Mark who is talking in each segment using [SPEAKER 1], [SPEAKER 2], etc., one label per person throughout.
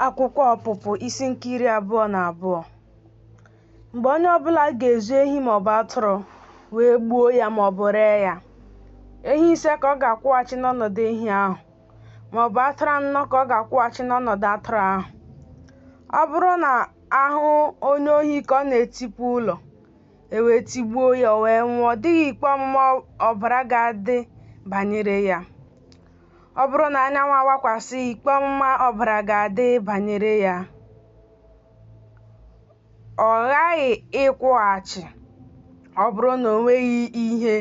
[SPEAKER 1] Akwụkwọ Ọpụpụ isi nke 22. Mgbe onye ọbụla ga-ezu ehi maọbụ atụrụ wee gbuo ya maọbụ ree ya, ehi 5 ka ọ ga-akwụghachi n'ọnọdụ ehi ahụ, maọbụ atụrụ 4 ka ọ ga-akwụghachi n'ọnọdụ atụrụ ahụ. Ọ bụrụ na ahụ onye ohi ka ọ na-etipụ ụlọ, wee tigbuo ya o wee nwụọ, ọ dịghị ikpe ọmụma ọbara ga-adị banyere ya. Ọ bụrụ na anyanwụ awakwasị, ikpe ọmụma ọbara ga-adị banyere ya. Ọ ghaghị ịkwụghachi. Ọ bụrụ na o nweghị ihe,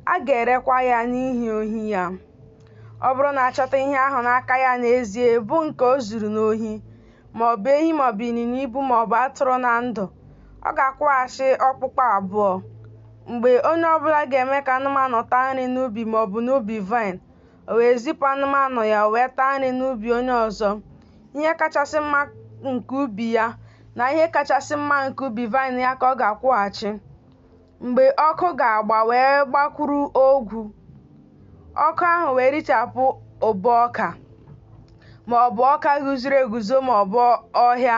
[SPEAKER 1] a ga-erekwa ya n'ihi ohi ya. Ọ bụrụ na achọta ihe ahụ n'aka ya n'ezie bụ nke o zuru n'ohi, maọbụ ehi maọbụ ịnyịnya ibu maọbụ atụrụ na ndụ, ọ ga-akwụghachi ọkpụkpụ abụọ. Mgbe onye ọbụla ga-eme ka anụmanụ taa nri n'ubi maọbụ n'ubi vaịn, o wee zipụ anụmanụ ya o wee taa nri n'ubi onye ọzọ, ihe kachasị mma nke ubi ya na ihe kachasị mma nke ubi vaịn ya ka ọ ga-akwụghachi. Mgbe ọkụ ga-agba wee gbakwuru ogwu, ọkụ ahụ wee richapụ obo ọka maọbụ ọka guzoro eguzo maọbụ ọhịa,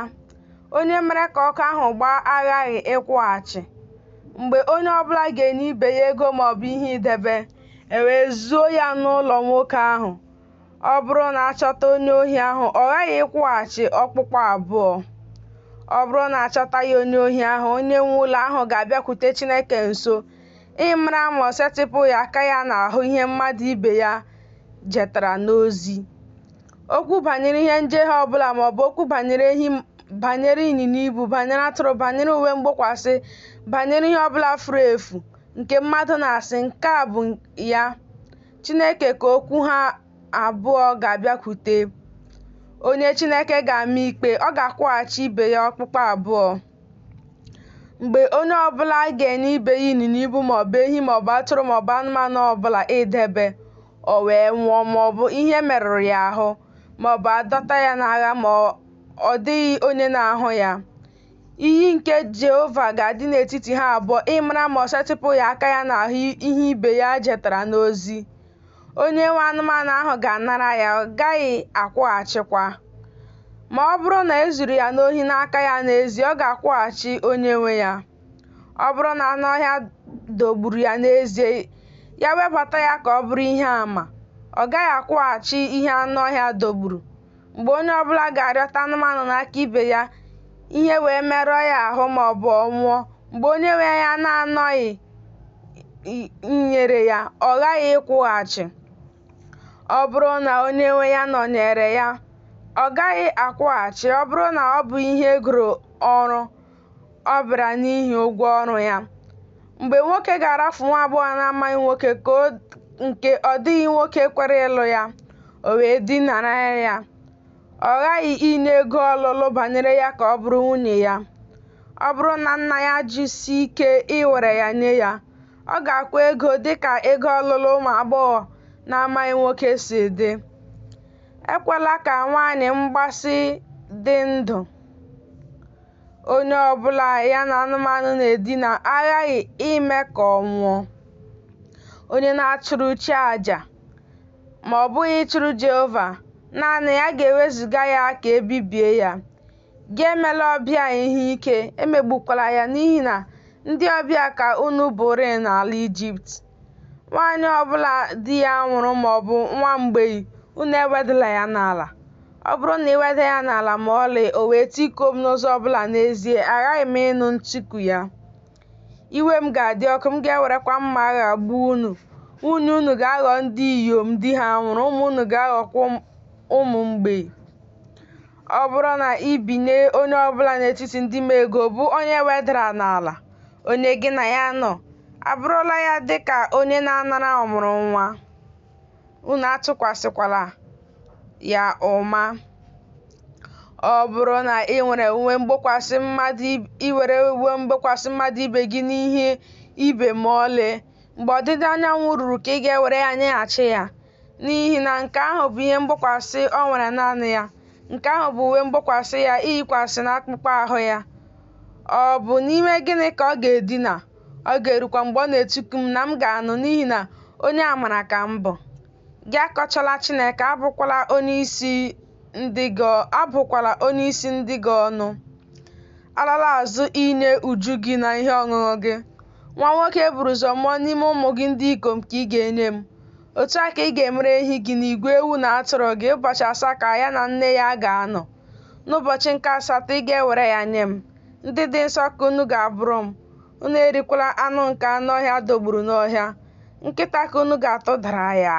[SPEAKER 1] onye mere ka ọkụ ahụ gbaa aghaghị ịkwụghachi. Mgbe onye ọbụla ga-enye ibe ya ego maọbụ ihe idebe, wee zuo ya n'ụlọ nwoke ahụ, ọ bụrụ na achọta onye ohi ahụ, ọ ghaghị ịkwụghachi ọkpụkpụ abụọ. Ọ bụrụ na achọta ya onye ohi ahụ, onye nwe ụlọ ahụ ga-abịakwute Chineke nso ịmara ma o setịpụghị aka ya n'ahụ ihe mmadụ ibe ya jetara n'ozi. Okwu banyere ihe njehie ọbụla maọbụ okwu banyere ehi, banyere ịnyịnya ibu, banyere atụrụ, banyere uwe mgbokwasị, banyere ihe ọbụla furu efu nke mmadụ na-asị, nke a bụ ya, Chineke ka okwu ha abụọ ga-abịakwute. Onye Chineke ga-ama ikpe, ọ ga-akwụghachi ibe ya ọkpụkpụ abụọ. Mgbe onye ọbụla ga-enye ibe ya ịnyịnya ibu maọbụ ehi maọbụ atụrụ maọbụ anụmanụ ọbụla idebe, o wee nwụọ maọbụ ihe merụrụ ya ahụ maọbụ adọta ya n'agha ma ọ dịghị onye na-ahụ ya, iyi nke Jehova ga-adị n'etiti ha abụọ ịmara ma o setịpụghị aka ya n'ahụ ihe ibe ya jetara n'ozi. Onye nwe anụmanụ ahụ ga-anara ya, ọ gaghị akwụghachikwa. Ma ọ bụrụ na e zuru ya n'ohi n'aka ya n'ezie, ọ ga-akwụghachi onye nwe ya. Ọ bụrụ na anụ ọhịa dogburu ya n'ezie, ya webata ya ka ọ bụrụ ihe àmà, ọ gaghị akwụghachi ihe anụ ọhịa dogburu. Mgbe onye ọbụla ga-arịọta anụmanụ n'aka ibe ya ihe wee merụọ ya ahụ maọbụ ọ nwụọ, mgbe onye nwe ya na-anọghị nyere ya, ọ ghaghị ịkwụghachi. Ọ bụrụ na onye nwe ya nọnyere ya, ọ gaghị akwụghachi. Ọ bụrụ na ọ bụ ihe egoro ọrụ ọ bịara n'ihi ụgwọ ọrụ ya. Mgbe nwoke ga-arafu nwa agbọghọ na-amaghị nwoke nke ọ dịghị nwoke kwere ịlụ ya, o wee dinara ya, ọ ghaghị inye ego ọlụlụ banyere ya ka ọ bụrụ nwunye ya. Ọ bụrụ na nna ya jụsie ike iwere ya nye ya, ọ ga-akwụ ego dịka ego ọlụlụ ụmụ agbọghọ na-amaghị nwoke si dị. Ekwela ka nwaanyị mgbasị dị ndụ. Onye ọbụla ya na anụmanụ na-edina aghaghị ime ka ọ nwụọ. Onye na-achụrụ chi àjà ma ọ bụghị ịchụrụ Jehova, naanị ya ga-ewezuga ya ka e bibie ya. Gị emela ọbịa ihe ike, emegbukwala ya, n'ihi na ndị ọbịa ka unu bụrị n'ala Ijipt. Nwaanyị ọbụla di ya nwụrụ maọbụ nwa mgbei, unu ewedala ya n'ala. Ọ bụrụ na iweda ya n'ala ma ọlị, o wee tikuo m n'ụzọ ọbụla n'ezie, aghaghị m ịnụ ntiku ya. Iwe m ga-adị ọkụ, m ga-ewerekwa mma agha gbuo unu. Nwunye unu ga-aghọ ndị inyom di ha nwụrụ, ụmụ unu ga-aghọkwa ụmụ mgbei. Ọ bụrụ na ibinye onye ọbụla n'etiti ndị m ego bụ onye wedara n'ala, onye gị na ya nọ abụrụla ya dịka onye na-anara ọmụrụ nwa, unu atụkwasịkwala ya ụma. Ọ bụrụ na ị were uwe mgbokwasị mmadụ ibe gị n'ihe ibe ma ọlị, mgbe ọdịda anyanwụ ruru ka ị ga-ewere ya nyeghachi ya, n'ihi na nke ahụ bụ ihe mgbokwasị o nwere naanị ya, nke ahụ bụ uwe mgbokwasị ya iyikwasị n'akpụkpọ ahụ ya. Ọ bụ n'ime gịnị ka ọ ga-edina? Ọ ga-erukwa mgbe ọ na-etiku m na m ga-anụ, n'ihi na onye amara ka m bụ. Gị akọchala Chineke, abụkwala onye isi onyeisi ndị gị ọnụ. Alala azụ inye uju gị na ihe ọṅụṅụ gị. Nwa nwoke buru ụzọ mụọ n'ime ụmụ gị ndị ikom ka ị ga-enye m. Otu a ka ị ga-emere ehi gị na igwe ewu na atụrụ gị ụbọchị 7 ka ya na nne ya ga-anọ. N'ụbọchị nke 8 ị ga-ewere ya nye m. Ndị dị nsọ ka unu ga-abụrụ m. Unu erikwala anụ nke anụ ọhịa dogburu n'ọhịa. Nkịta ka unu ga-atụdara ya.